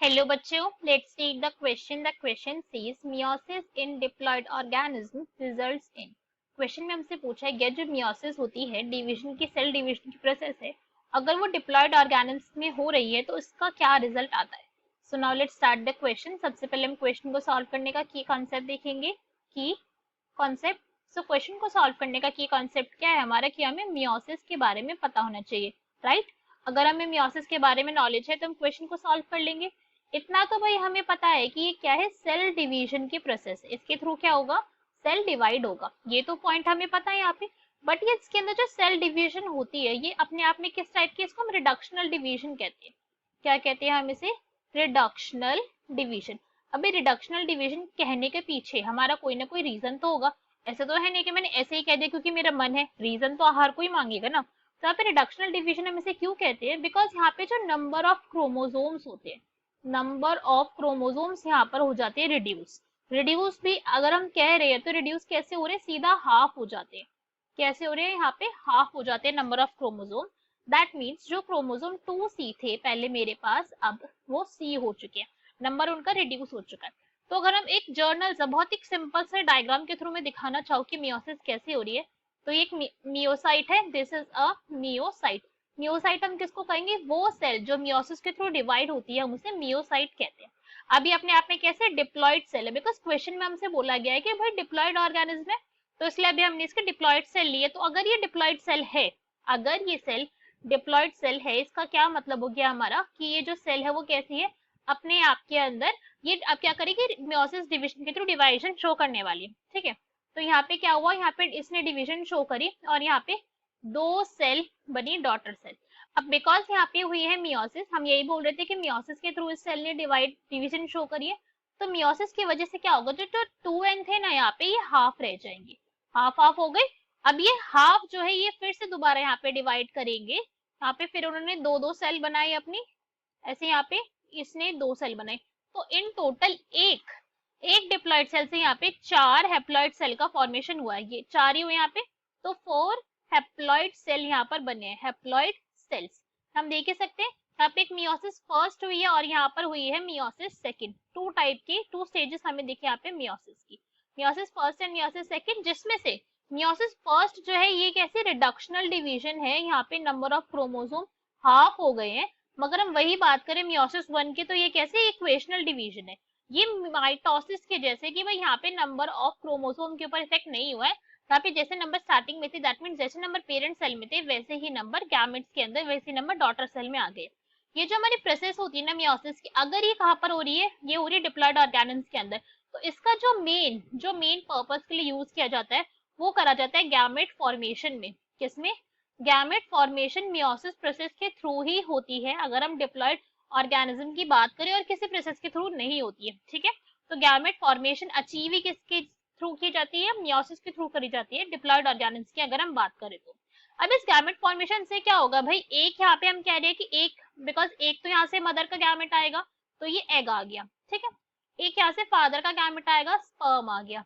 Hello बच्चों, let's take the question. The question says meiosis in diploid organism results in. Question में हमसे पूछा गया जो मियोसिस होती है, डिवीजन की, सेल डिवीजन की प्रोसेस है, अगर वो डिप्लॉयड ऑर्गेनिज्म में हो रही है तो इसका क्या रिजल्ट आता है. So now let's start the question. सबसे पहले हम क्वेश्चन को सॉल्व करने का की कॉन्सेप्ट देखेंगे. की कॉन्सेप्ट. सो क्वेश्चन को सॉल्व करने का की कॉन्सेप्ट क्या है हमारा, कि हमें मियोसिस के बारे में पता होना चाहिए, राइट. अगर हमें मियोसिस के बारे में नॉलेज है तो हम क्वेश्चन को सॉल्व कर लेंगे. इतना तो भाई हमें पता है कि ये क्या है, सेल डिवीजन की प्रोसेस है. इसके थ्रू क्या होगा, सेल डिवाइड होगा. ये तो पॉइंट हमें पता है यहाँ पे. बट ये इसके अंदर जो सेल डिवीजन होती है ये अपने आप में किस टाइप की, इसको हम रिडक्शनल डिवीजन कहते हैं. क्या कहते हैं हम इसे, रिडक्शनल डिवीजन. अभी रिडक्शनल डिवीजन कहने के पीछे हमारा कोई ना कोई रीजन तो होगा. ऐसा तो है नहीं कि मैंने ऐसे ही कह दिया क्योंकि मेरा मन है. रीजन तो हर कोई मांगेगा ना. तो यहाँ पे रिडक्शनल डिवीजन हम इसे क्यों कहते हैं, बिकॉज यहाँ पे जो नंबर ऑफ क्रोमोसोम्स होते हैं, नंबर ऑफ क्रोमोसोम्स यहाँ पर हो जाते हैं रिड्यूस. रिड्यूस भी अगर हम कह रहे हैं तो रिड्यूस कैसे हो रहे हैं, सीधा हाफ हो जाते हैं. कैसे हो रहे हैं, यहाँ पे हाफ हो जाते हैं number of chromosome. That means जो क्रोमोसोम 2C थे पहले मेरे पास, अब वो C हो चुके हैं. नंबर उनका रिड्यूस हो चुका है. तो अगर हम एक जर्नल बहुत ही सिंपल से डायग्राम के थ्रू में दिखाना चाहो कि मियोसिस कैसे हो रही है, तो ये एक मियोसाइट है. This is a meiocyte. Meiocyte हम किसको कहेंगे, वो सेल जो मियोसिस के थ्रू डिवाइड होती है, हम उसे मियोसाइट कहते हैं. अभी अपने आप में कैसे डिप्लॉयड सेल है, बिकॉज क्वेश्चन में हमसे बोला गया है कि भाई डिप्लॉयड ऑर्गेनिज्म है, तो इसलिए अभी हमने इसके डिप्लॉयड सेल लिए. तो अगर ये डिप्लॉयड सेल है, अगर ये सेल डिप्लॉयड सेल है, इसका क्या मतलब हो गया हमारा, कि ये जो सेल है वो कैसी है, अपने आप के अंदर ये अब क्या करेगी, मियोसिस डिवीजन के थ्रू डिवाइडेशन शो करने वाली है. ठीक है. तो यहाँ पे क्या हुआ, यहाँ पे इसने डिवीजन शो करी और यहाँ पे दो सेल बनी डॉटर सेल. अब बिकॉज यहाँ पे हुई है मियोसिस, हम यही बोल रहे थे कि मियोसिस के थ्रू इस सेल ने डिवीजन शो करी है. तो मियोसिस की वजह से क्या होगा, जो 2n थे ना यहाँ पे, ये हाफ रह जाएंगे. हाफ हाफ हो गए. अब ये हाफ जो है ये फिर से दोबारा यहाँ पे डिवाइड करेंगे. यहाँ पे फिर उन्होंने दो दो सेल बनाई अपनी, ऐसे यहाँ पे इसने दो सेल बनाए. तो इन टोटल एक एक डिप्लॉयड सेल से यहाँ पे चार हैप्लॉयड सेल का फॉर्मेशन हुआ है. ये चार ही हुए यहाँ पे. तो 4 हैप्लॉयड सेल यहाँ पर बने हैं, हैप्लॉयड सेल्स. हम देख ही सकते हैं यहाँ पे एक मियोसिस फर्स्ट हुई है और यहाँ पर हुई है मियोसिस सेकंड. टू टाइप की, टू स्टेजेस हमें दिखे यहाँ पे मियोसिस की, meiosis first and meiosis second. जिसमें से मियोसिस फर्स्ट जो है ये कैसे रिडक्शनल डिवीजन है, यहाँ पे नंबर ऑफ क्रोमोसोम हाफ हो गए हैं. मगर हम वही बात करें मियोसिस वन की, तो ये कैसे इक्वेशनल डिवीजन है. ये माइटोसिस के जैसे कि भाई यहाँ पे नंबर ऑफ क्रोमोसोम के ऊपर इफेक्ट नहीं हुआ है. यहाँ पे जैसे नंबर स्टार्टिंग में थे, दैट मीन जैसे नंबर पेरेंट सेल में थे वैसे ही नंबर गैमेट्स के अंदर, वैसे ही नंबर डॉटर सेल में आ गए. ये जो हमारी प्रोसेस होती है ना मियोसिस की, अगर ये कहाँ पर हो रही है, ये हो रही है डिप्लॉयड ऑर्गेनिज्म के अंदर, तो इसका जो मेन पर्पस के लिए यूज किया जाता है वो करा जाता है गैमेट फॉर्मेशन में. किसमें, गैमेट फॉर्मेशन मियोसिस प्रोसेस के थ्रू ही होती है, अगर हम डिप्लॉयड ऑर्गेनिज्म की बात करें, और किसी प्रोसेस के थ्रू नहीं होती है. ठीक है. तो गैमेट फॉर्मेशन अचीव ही किसके थ्रू की जाती है, मियोसिस के थ्रू करी जाती है डिप्लॉयड ऑर्गेनिज्म की अगर हम बात करें तो. अब इस गैमेट फॉर्मेशन से क्या होगा भाई, एक यहाँ पे हम कह रहे हैं कि एक, बिकॉज एक तो यहाँ से मदर का गैमेट आएगा तो ये एग आ गया. ठीक है. एक यहाँ से फादर का गैमेट आएगा, स्पर्म आ गया.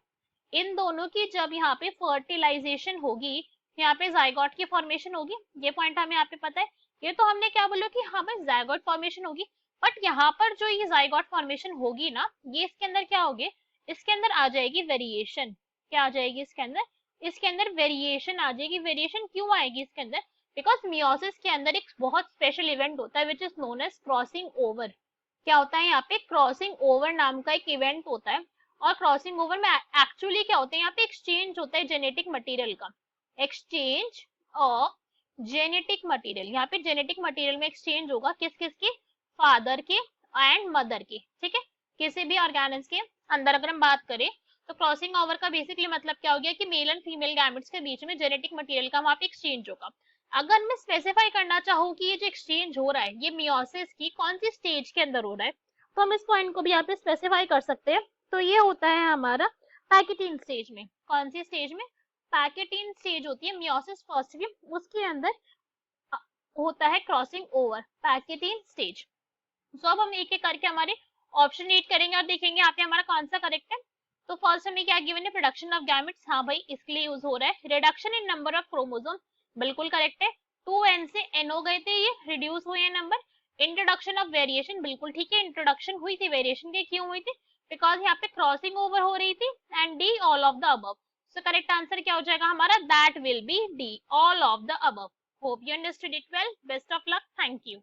इन दोनों की जब यहाँ पे फर्टिलाइजेशन होगी, यहाँ पे जायगोट की फॉर्मेशन होगी. ये पॉइंट हमें यहाँ पे पता है. ये तो हमने क्या बोला कि हाँ भाई जायगोट फॉर्मेशन होगी. बट यहाँ पर जो ये जायगोट फॉर्मेशन होगी ना, ये इसके अंदर क्या होगी, इसके अंदर आ जाएगी वेरिएशन. क्या आ जाएगी इसके अंदर, इसके अंदर वेरिएशन आ जाएगी. वेरिएशन क्यों आएगी इसके अंदर, बिकॉज मियोसिस के अंदर एक बहुत स्पेशल इवेंट होता है which is known as crossing over. क्या होता है यहाँ पे, क्रॉसिंग ओवर नाम का एक इवेंट होता है. और क्रॉसिंग ओवर में एक्चुअली क्या होता है, यहाँ पे एक्सचेंज होता है जेनेटिक मटेरियल का. एक्सचेंज ऑफ जेनेटिक मटेरियल, यहाँ पे जेनेटिक मटेरियल में एक्सचेंज होगा. किस किस की, फादर के एंड मदर के. ठीक है. किसी भी ऑर्गेनिज्म के अंदर अगर हम बात करें तो क्रॉसिंग ओवर का बेसिकली मतलब क्या हो गया कि मेल एंड फीमेल गैमेट्स के बीच में जेनेटिक मटेरियल का वहां पे एक्सचेंज होगा. अगर मैं स्पेसिफाई करना चाहूँ कि ये जो एक्सचेंज हो रहा है ये मियोसिस की कौन सी स्टेज के अंदर हो रहा है, तो हम इस पॉइंट को भी यहाँ पे स्पेसिफाई कर सकते हैं. तो ये होता है हमारा पैकेटीन स्टेज में. कौन सी स्टेज में, पैकेटीन स्टेज होती है मियोसिस फर्स्ट की, उसके अंदर होता है क्रॉसिंग ओवर, पैकेटीन स्टेज. सो अब हम एक एक करके हमारे ऑप्शन रीड करेंगे और देखेंगे यहाँ पे हमारा कौन सा करेक्ट है. तो फर्स्ट हमें क्या गिवन है, प्रोडक्शन ऑफ गैमेट्स. हाँ भाई इसके लिए यूज हो रहा है. Reduction in number of chromosome, बिल्कुल करेक्ट है. 2n से n हो गए थे, ये रिड्यूस हुए हैं नंबर. इंट्रोडक्शन ऑफ वेरिएशन, बिल्कुल ठीक है, इंट्रोडक्शन हुई थी वेरिएशन की, क्यों हुई थी? बिकॉज यहाँ पे क्रॉसिंग ओवर हो रही थी। And D all of the above. So correct answer क्या हो जाएगा हमारा? That will be D, all of the above. Hope you understood it well. Best of luck. Thank you.